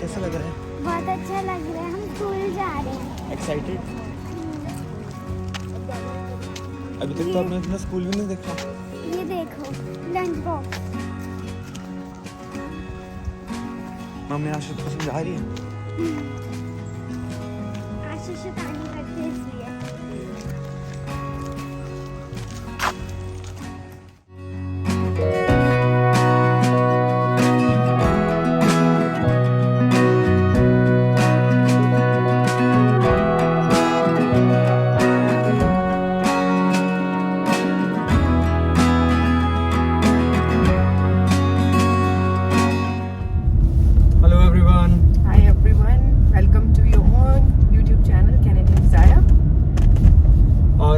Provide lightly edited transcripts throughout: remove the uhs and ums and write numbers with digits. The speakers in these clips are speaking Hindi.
कैसा लग रहा है? बहुत अच्छा लग रहा है। हम स्कूल जा रहे हैं। एक्साइटेड? अभी तक तो आपने अपना स्कूल भी नहीं देखा। ये देखो लंच बॉक्स। मम्मी आशीष जा रही है। आशीष शैतानी करते हैं इसलिए।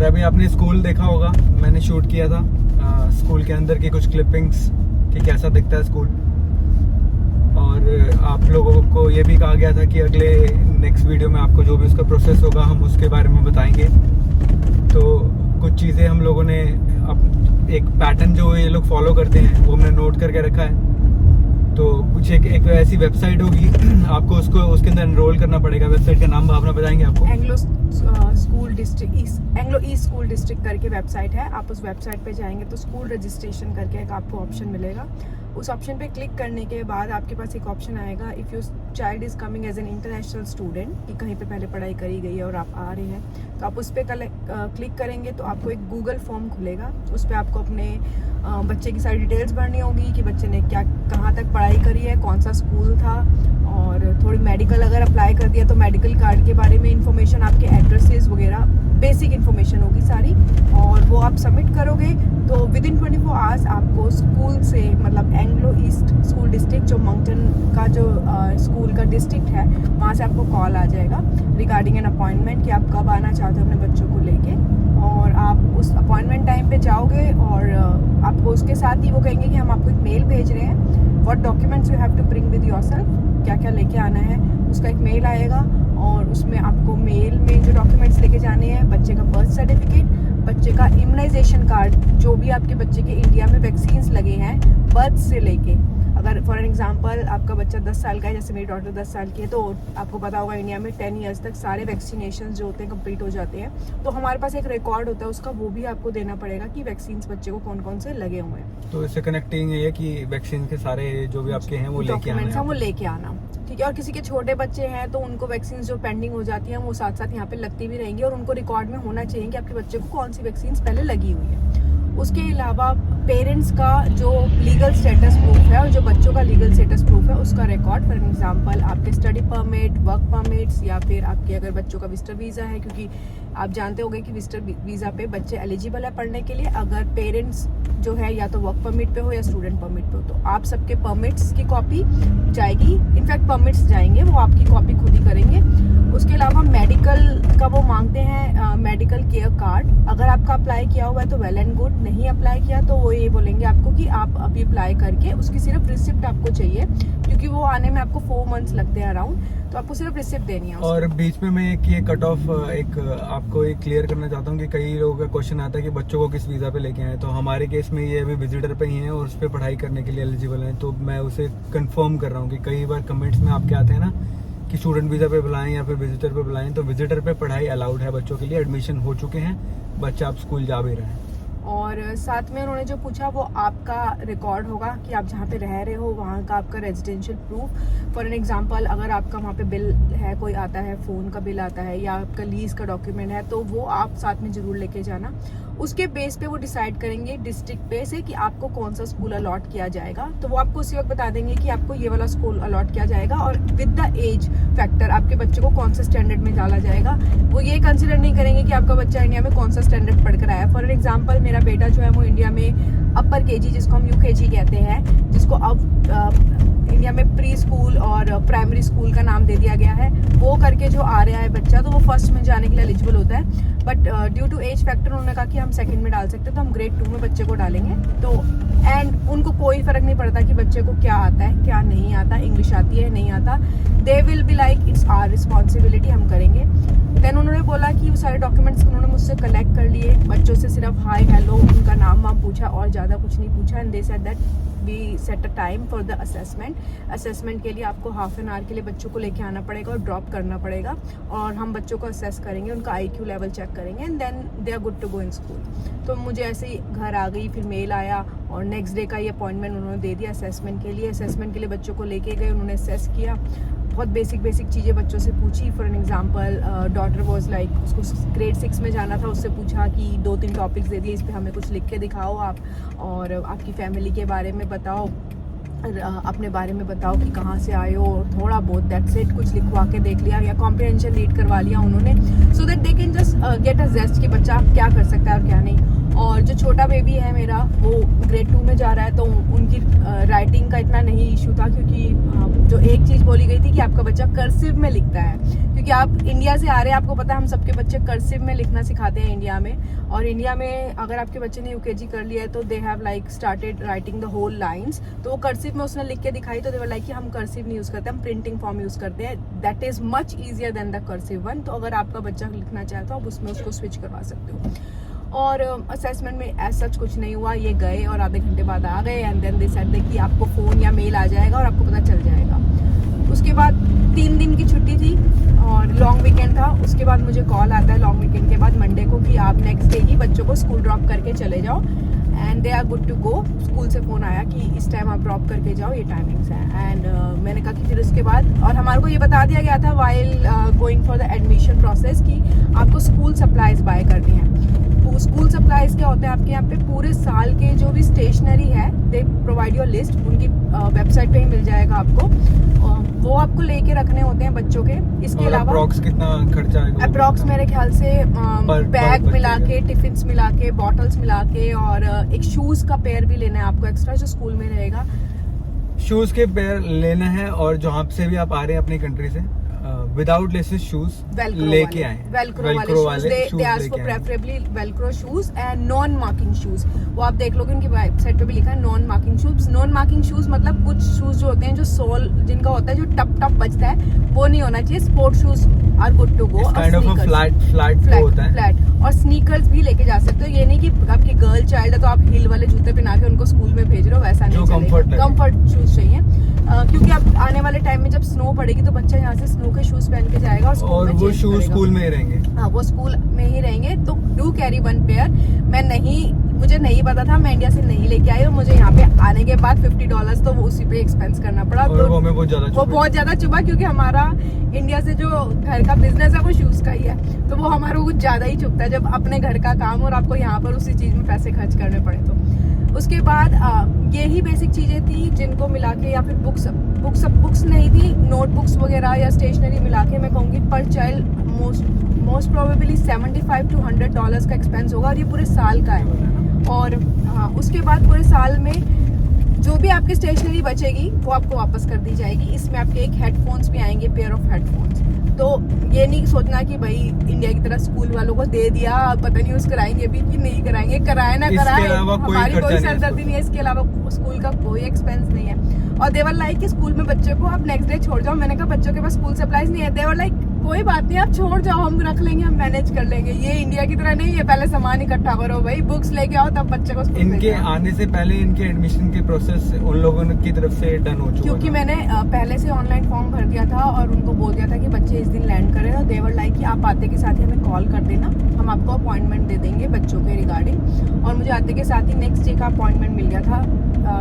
अभी आपने स्कूल देखा होगा, मैंने शूट किया था स्कूल के अंदर की कुछ क्लिपिंग्स कि कैसा दिखता है स्कूल। और आप लोगों को ये भी कहा गया था कि अगले नेक्स्ट वीडियो में आपको जो भी उसका प्रोसेस होगा हम उसके बारे में बताएंगे। तो कुछ चीज़ें हम लोगों ने अब एक पैटर्न जो ये लोग फॉलो करते हैं वो हमने नोट करके रखा है। तो कुछ एक ऐसी वेबसाइट होगी, आपको उसके अंदर एनरोल करना पड़ेगा। वेबसाइट का नाम भावना बताएंगे आपको। एंग्लो ईस्ट स्कूल डिस्ट्रिक्ट करके वेबसाइट है। आप उस वेबसाइट पे जाएंगे तो स्कूल रजिस्ट्रेशन करके एक आपको ऑप्शन मिलेगा। उस ऑप्शन पे क्लिक करने के बाद आपके पास एक ऑप्शन आएगा, if your child is coming as an international student, कि कहीं पे पहले पढ़ाई करी गई है और आप आ रहे हैं, तो आप उस पर क्लिक करेंगे तो आपको एक गूगल फॉर्म खुलेगा। उस पर आपको अपने बच्चे की सारी डिटेल्स भरनी होगी कि बच्चे ने कहाँ तक पढ़ाई करी है, कौन सा स्कूल था, और थोड़ी मेडिकल अगर अप्लाई कर दिया तो मेडिकल कार्ड के बारे में इंफॉर्मेशन, आपके एड्रेसेस वगैरह बेसिक इन्फॉर्मेशन होगी सारी, और वो आप सबमिट करोगे तो विद इन 24 आवर्स आपको स्कूल से, मतलब एंग्लो ईस्ट स्कूल डिस्ट्रिक्ट जो मंगटन का जो स्कूल का डिस्ट्रिक्ट है, वहाँ से आपको कॉल आ जाएगा रिगार्डिंग एन अपॉइंटमेंट कि आप कब आना चाहते हो अपने बच्चों को लेके। और आप उस अपॉइंटमेंट टाइम पे जाओगे और आपको उसके साथ ही वो कहेंगे कि हम आपको एक मेल भेज रहे हैं, what documents you have to bring with yourself, क्या क्या लेके आना है, उसका एक मेल आएगा। और उसमें आपको मेल में जो डॉक्यूमेंट्स लेके जाने हैं, बच्चे का बर्थ सर्टिफिकेट, बच्चे का इम्यूनाइजेशन कार्ड, जो भी आपके बच्चे के इंडिया में वैक्सीन्स लगे हैं बर्थ से लेके। अगर फॉर एन एग्जांपल आपका बच्चा 10 साल का है, जैसे मेरी डॉटर 10 साल की है, तो आपको पता होगा इंडिया में 10 ईयर्स तक सारे वैक्सीनेशन जो होते हैं कंप्लीट हो जाते हैं। तो हमारे पास एक रिकॉर्ड होता है उसका, वो भी आपको देना पड़ेगा कि वैक्सीन बच्चे को कौन कौन से लगे हुए हैं। तो इससे कनेक्टिंग ये है कि वैक्सीन के सारे जो भी आपके हैं वो लेके आना, वो लेके आना, ठीक है। और किसी के छोटे बच्चे हैं तो उनको वैक्सीन जो पेंडिंग हो जाती हैं वो साथ साथ यहाँ पे लगती भी रहेंगी, और उनको रिकॉर्ड में होना चाहिए कि आपके बच्चे को कौन सी वैक्सीन पहले लगी हुई है। उसके अलावा पेरेंट्स का जो लीगल स्टेटस प्रूफ है, और जो बच्चों का लीगल स्टेटस प्रूफ है उसका रिकॉर्ड, फॉर एग्जांपल आपके स्टडी परमिट, वर्क परमिट्स, या फिर आपके अगर बच्चों का विजिटर वीज़ा है, क्योंकि आप जानते होंगे कि विजिटर वीज़ा पे बच्चे एलिजिबल है पढ़ने के लिए अगर पेरेंट्स जो है या तो वर्क परमिट पे हो या स्टूडेंट परमिट पे हो। तो आप सबके परमिट्स की कॉपी जाएगी, इनफैक्ट परमिट्स जाएंगे, वो आपकी कॉपी खुद ही करेंगे। उसके अलावा मेडिकल का वो मांगते हैं, मेडिकल केयर कार्ड, अगर आपका अप्लाई किया हुआ है तो वेल एंड गुड, नहीं अप्लाई किया तो वो ये बोलेंगे आपको कि आप अभी अप्लाई करके उसकी सिर्फ रिसिप्ट आपको चाहिए, क्योंकि वो आने में आपको 4 मंथ्स लगते हैं अराउंड, तो आपको सिर्फ रिसिप्ट देनी है। और बीच में मैं एक ये कट ऑफ आपको एक क्लियर करना चाहता हूँ कि कई लोगों का क्वेश्चन आता है कि बच्चों को किस वीज़ा पे लेके आए। तो हमारे केस में ये अभी विजिटर पे ही हैं और उस पर पढ़ाई करने के लिए एलिजिबल हैं। तो मैं उसे कंफर्म कर रहा हूँ कि कई बार कमेंट्स में आपके आते हैं ना कि स्टूडेंट वीज़ा पे बुलाएं या फिर विजिटर पे बुलाएं, तो विजिटर पे पढ़ाई अलाउड है बच्चों के लिए, एडमिशन हो चुके हैं, बच्चा आप स्कूल जा भी रहे हैं। और साथ में उन्होंने जो पूछा वो आपका रिकॉर्ड होगा कि आप जहाँ पे रह रहे हो वहाँ का आपका residential proof. For an example अगर आपका वहाँ पे बिल है, कोई आता है, फ़ोन का बिल आता है, या आपका लीज का डॉक्यूमेंट है, तो वो आप साथ में ज़रूर लेके जाना। उसके बेस पे वो डिसाइड करेंगे डिस्ट्रिक्ट पे से कि आपको कौन सा स्कूल अलॉट किया जाएगा। तो वो आपको उसी वक्त बता देंगे कि आपको ये वाला स्कूल अलॉट किया जाएगा, और विद द एज फैक्टर आपके बच्चे को कौन सा स्टैंडर्ड में डाला जाएगा। वो ये कंसिडर नहीं करेंगे कि आपका बच्चा इंडिया में कौन सा स्टैंडर्ड पढ़कर आया है। फॉर एग्जाम्पल मेरा बेटा जो है वो इंडिया में अपर केजी, जिसको हम यूकेजी कहते हैं, जिसको अब इंडिया में प्री स्कूल और प्राइमरी स्कूल का नाम दे दिया गया है, वो करके जो आ रहा है बच्चा, तो वो फर्स्ट में जाने के लिए एलिजिबल होता है। But due to age factor उन्होंने कहा कि हम सेकंड में डाल सकते हैं, तो हम ग्रेड 2 में बच्चे को डालेंगे। तो एंड उनको कोई फर्क नहीं पड़ता कि बच्चे को क्या आता है क्या नहीं आता, इंग्लिश आती है नहीं आता, they will be like it's our responsibility, हम करेंगे। देन उन्होंने बोला कि वो सारे डॉक्यूमेंट्स उन्होंने मुझसे कलेक्ट कर लिए, बच्चों से सिर्फ हाय हेलो उनका नाम वाम पूछा और ज़्यादा कुछ नहीं पूछा, and they said that we set a time for the assessment के लिए आपको हाफ एन आवर के लिए बच्चों को लेके आना पड़ेगा और ड्रॉप करना पड़ेगा, और हम बच्चों को असेस करेंगे, उनका IQ लेवल चेक करेंगे, and then they are good to go in school. तो मुझे ऐसे ही घर आ गई, फिर मेल आया और नेक्स्ट डे का ये अपॉइंटमेंट उन्होंने दे दिया असेसमेंट के लिए। असेसमेंट के लिए बच्चों को लेके गए, उन्होंने असेस किया, बहुत बेसिक चीज़ें बच्चों से पूछी। For an example daughter was like, उसको ग्रेड 6 में जाना था, उससे पूछा कि 2-3 टॉपिक्स दे दिए, इस पे हमें कुछ लिख के दिखाओ आप, और आपकी फैमिली के बारे में बताओ, अपने बारे में बताओ कि कहाँ से आए हो, थोड़ा बहुत दैट्स इट। कुछ लिखवा के देख लिया या कॉम्प्रिहेंशन रीड करवा लिया उन्होंने, so that they can just get a gist कि बच्चा क्या कर सकता है और क्या नहीं। और जो छोटा बेबी है मेरा, वो ग्रेड 2 में जा रहा है, तो उनकी राइटिंग का इतना नहीं इशू था, क्योंकि जो एक चीज़ बोली गई थी कि आपका बच्चा कर्सिव में लिखता है, क्योंकि आप इंडिया से आ रहे हैं, आपको पता है हम सबके बच्चे कर्सिव में लिखना सिखाते हैं इंडिया में। और इंडिया में अगर आपके बच्चे ने UKG कर लिया है तो they have like started writing the whole lines, तो वो कर्सिव में उसने लिख के दिखाई, तो दे वर लाइक कि हम कर्सिव नहीं यूज़ करते, हम प्रिंटिंग फॉर्म यूज़ करते हैं, that is much easier than the cursive one. तो अगर आपका बच्चा लिखना चाहे तो आप उसमें उसको स्विच करवा सकते हो। और असेसमेंट में ऐसा सच कुछ नहीं हुआ, ये गए और आधे घंटे बाद आ गए, एंड देन दे सेड कि आपको फ़ोन या मेल आ जाएगा और आपको पता चल जाएगा। उसके बाद 3 दिन की छुट्टी थी और लॉन्ग वीकेंड था। उसके बाद मुझे कॉल आता है लॉन्ग वीकेंड के बाद मंडे को कि आप नेक्स्ट डे ही बच्चों को स्कूल ड्रॉप करके चले जाओ, and they are good to go. School से फ़ोन आया कि इस टाइम आप ड्रॉप करके जाओ, ये टाइमिंग्स हैं। एंड मैंने कहा कि फिर उसके बाद, और हमारे को ये बता दिया गया था while going for the admission process कि आपको स्कूल सप्लाइज बाय करनी है। स्कूल सप्लाइज क्या होता है आपके यहाँ पे, पूरे साल के जो भी स्टेशनरी है, दे प्रोवाइड योर लिस्ट, उनकी वेबसाइट पे ही मिल जाएगा आपको, वो आपको लेके रखने होते हैं बच्चों के। इसके अलावा अप्रॉक्स कितना खर्चा आएगा? अप्रॉक्स मेरे ख्याल से बैग मिला के, टिफिन्स मिला के, बॉटल्स मिला के, और एक शूज़ का पेयर भी लेना है आपको एक्स्ट्रा, जो स्कूल में रहेगा। शूज के पेयर लेना है, और जहाँ से भी आप आ रहे हैं अपनी कंट्री से, विदाउट लेसेस शूज लेके आए। वेलक्रो वाले they ask for preferably Velcro shoes and non marking shoes. वो आप देख लोगे उनकी वेबसाइट पे भी लिखा है non marking shoes. Non marking shoes मतलब कुछ शूज जो होते हैं जो सोल जिनका होता है जो टप टप बजता है, वो नहीं होना चाहिए। Sport shoes are good to go. Kind of a flat और स्नीकर्स भी लेके जा सकते हो। ये नहीं कि आपकी गर्ल चाइल्ड है तो आप हिल वाले जूते पहना के उनको स्कूल में भेज रहे हो, वैसा नहीं चलेगा। कंफर्ट शूज चाहिए, क्योंकि अब आने वाले टाइम में जब स्नो पड़ेगी तो बच्चा यहाँ से स्नो के शूज पहन के जाएगा और वो शूज स्कूल में ही रहेंगे। हाँ, वो स्कूल में ही रहेंगे। तो डू कैरी 1 पेयर। मुझे नहीं पता था, मैं इंडिया से नहीं लेके आई, और मुझे यहाँ पे आने के बाद $50 तो वो उसी पे एक्सपेंस करना पड़ा। और तो वो हमें बहुत ज्यादा चुभा, क्योंकि हमारा इंडिया से जो घर का बिजनेस है वो शूज का ही है, तो वो हमारे को कुछ ज्यादा ही चुभता है जब अपने घर का काम और आपको यहाँ पर उसी चीज में पैसे खर्च करने पड़े। तो उसके बाद यही बेसिक चीजें थी जिनको मिला के, या फिर बुक्स नहीं थी, नोटबुक्स वगैरह या स्टेशनरी मिला के मैं कहूँगी पर चाइल्ड मोस्ट प्रोबेबली $75 to $100 का एक्सपेंस होगा, और ये पूरे साल का है। और उसके बाद पूरे साल में जो भी आपकी स्टेशनरी बचेगी वो आपको वापस कर दी जाएगी। इसमें आपके एक हेडफोन्स भी आएंगे, पेयर ऑफ हेडफोन्स। तो ये नहीं सोचना कि भाई इंडिया की तरह स्कूल वालों को दे दिया, पता नहीं यूज कराएंगे भी कि नहीं कराएंगे, कराए ना कराए हमारी कोई सरदर्दी नहीं है। इसके अलावा स्कूल का कोई एक्सपेंस नहीं है। और देवर लाइक कि स्कूल में बच्चे को आप नेक्स्ट डे छोड़ जाओ। मैंने कहा बच्चों के पास स्कूल सप्लाईज नहीं है। देवर लाइक कोई बात नहीं, आप छोड़ जाओ, हम रख लेंगे, हम मैनेज कर लेंगे। ये इंडिया की तरह नहीं है पहले सामान इकट्ठा करो भाई, बुक्स लेके आओ तब बच्चे को स्कूल इनके आने से पहले इनके एडमिशन के प्रोसेस उन लोगों की तरफ से डन हो चुका। क्योंकि मैंने पहले से ऑनलाइन फॉर्म भर दिया था और उनको बोल दिया था कि बच्चे इस दिन लैंड करें, और देवर लाइक कि आप आते के साथ ही हमें कॉल कर देना, हम आपको अपॉइंटमेंट दे देंगे बच्चों के रिगार्डिंग। और मुझे आते के साथ ही नेक्स्ट डे का अपॉइंटमेंट मिल गया था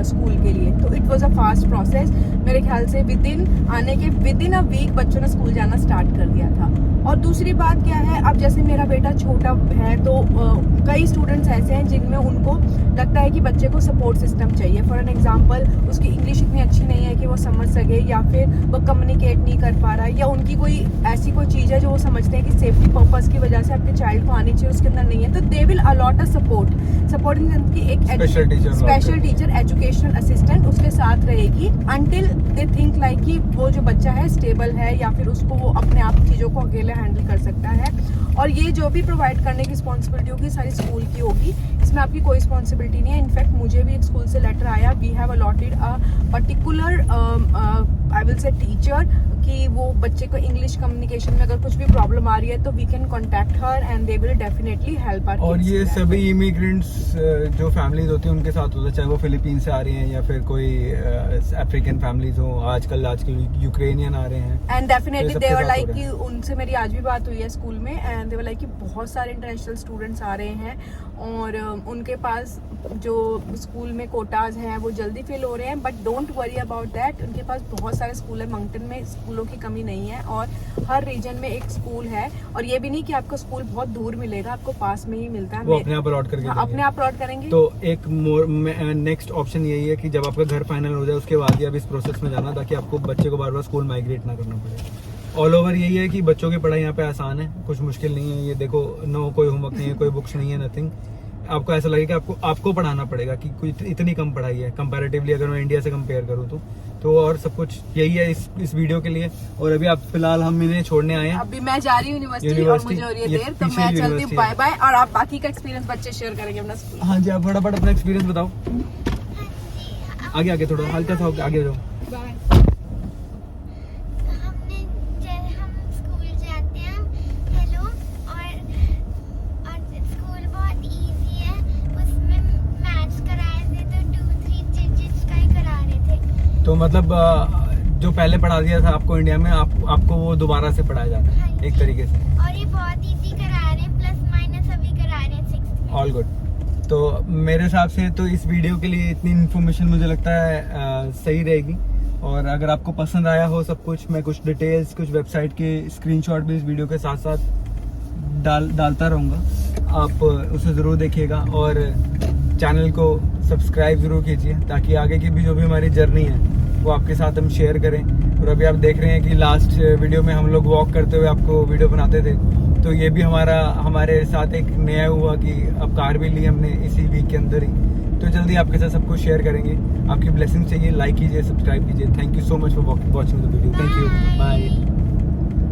स्कूल के लिए। तो it was a fast process. मेरे ख्याल से विदिन अ वीक बच्चों ने स्कूल जाना स्टार्ट कर दिया था। और दूसरी बात क्या है, अब जैसे मेरा बेटा छोटा है तो कई स्टूडेंट्स ऐसे हैं जिनमें उनको लगता है कि बच्चे को सपोर्ट सिस्टम चाहिए। फॉर एन एग्जांपल उसकी इंग्लिश इतनी अच्छी नहीं है कि वो समझ सके, या फिर वो कम्युनिकेट नहीं कर पा रहा है, या उनकी कोई ऐसी कोई चीज़ है जो वो समझते हैं कि सेफ्टी पर्पस की वजह से आपके चाइल्ड को आनी चाहिए, उसके अंदर नहीं है, तो they will allot a supporting की एक स्पेशल टीचर एजुकेशनल असिस्टेंट उसके साथ रहेगी अंटिल दे थिंक लाइक कि वो जो बच्चा है स्टेबल है, या फिर उसको वो अपने आप चीज़ों को अकेले हैंडल कर सकता है। और ये जो भी प्रोवाइड करने की रिस्पॉन्सिबिलिटी होगी सारी स्कूल की होगी, इसमें आपकी कोई रिस्पॉन्सिबिलिटी नहीं है। इनफैक्ट मुझे भी एक स्कूल से लेटर आया, we have allotted a particular I will say teacher कि वो बच्चे को इंग्लिश कम्युनिकेशन में अगर कुछ भी प्रॉब्लम आ रही है तो we can contact her and they will definitely help our. और ये सभी इमिग्रेंट्स जो फैमिलीज होती हैं उनके साथ होता है, चाहे वो फिलीपीन से आ रही हैं या फिर कोई अफ्रीकन फैमिलीज हो, आजकल यूक्रेनियन आ रहे हैं। एंड डेफिनेटली सबके दे वर साथ लाइक हो रहा कि है। उनसे मेरी आज भी बात हुई है स्कूल में, एंड दे वर लाइक कि बहुत सारे इंटरनेशनल स्टूडेंट्स आ रहे हैं और उनके पास जो स्कूल में कोटाज हैं वो जल्दी फिल हो रहे हैं, but don't worry about that. उनके पास बहुत सारे स्कूल है, मंगटन में स्कूलों की कमी नहीं है और हर रीजन में एक स्कूल है। और ये भी नहीं कि आपको स्कूल बहुत दूर मिलेगा, आपको पास में ही मिलता है। वो अपने आप अलॉट करके हाँ, देंगे। अपने आप अलॉट करेंगे। तो एक नेक्स्ट ऑप्शन यही है कि जब आपका घर फाइनल हो जाए उसके बाद ही आप इस प्रोसेस में जाना, ताकि आपको बच्चे को बार बार स्कूल माइग्रेट ना करना पड़े। ऑल ओवर यही है कि बच्चों की पढ़ाई यहाँ पे आसान है, कुछ मुश्किल नहीं है। ये देखो, नो कोई होमवर्क नहीं है, कोई बुक्स नहीं है, नथिंग। आपको ऐसा लगेगा आपको पढ़ाना पड़ेगा कि कोई इतनी कम पढ़ाई है कंपैरेटिवली, अगर मैं इंडिया से कंपेयर करूँ तो और सब कुछ यही है इस वीडियो के लिए। और अभी आप फिलहाल हम इन्हें छोड़ने आए हैं। अभी मैं जा रही हूँ यूनिवर्सिटी और मुझे हो रही है ये देर, तो पीछे मैं चलती हूँ। यूनिवर्सिटी बाय है। बाय। और आप बाकी का एक्सपीरियंस बच्चे शेयर करेंगे अपना स्कूल। हाँ जी, आप फटाफट अपना एक्सपीरियंस बताओ। आगे थोड़ा हल्का सा आगे जाओ। बाय। हम स्कूल जाते हैं, हेलो, और स्कूल बहुत इजी है। उसमें मैथ्स कराए थे तो 2-3 डिजिट्स का ही करा रहे थे। तो मतलब जो पहले पढ़ा दिया था आपको इंडिया में, आपको वो दोबारा से पढ़ाया जाता है एक तरीके से। और ये बहुत इजी करा रहे हैं, प्लस माइनस अभी करा रहे हैं 6th में। All good. तो मेरे हिसाब से तो इस वीडियो के लिए इतनी इन्फॉर्मेशन मुझे लगता है सही रहेगी। और अगर आपको पसंद आया हो सब कुछ, मैं कुछ डिटेल्स, कुछ वेबसाइट के स्क्रीनशॉट भी इस वीडियो के साथ साथ डालता रहूँगा। आप उसे ज़रूर देखिएगा और चैनल को सब्सक्राइब ज़रूर कीजिए, ताकि आगे की भी जो भी हमारी जर्नी है वो आपके साथ हम शेयर करें। और अभी आप देख रहे हैं कि लास्ट वीडियो में हम लोग वॉक करते हुए आपको वीडियो बनाते थे, तो ये भी हमारे साथ एक नया हुआ कि अब कार भी ली हमने इसी वीक के अंदर ही। तो जल्दी आपके साथ सब कुछ शेयर करेंगे। आपकी ब्लेसिंग चाहिए, लाइक कीजिए, सब्सक्राइब कीजिए। Thank you so much for watching the video. Thank you, bye.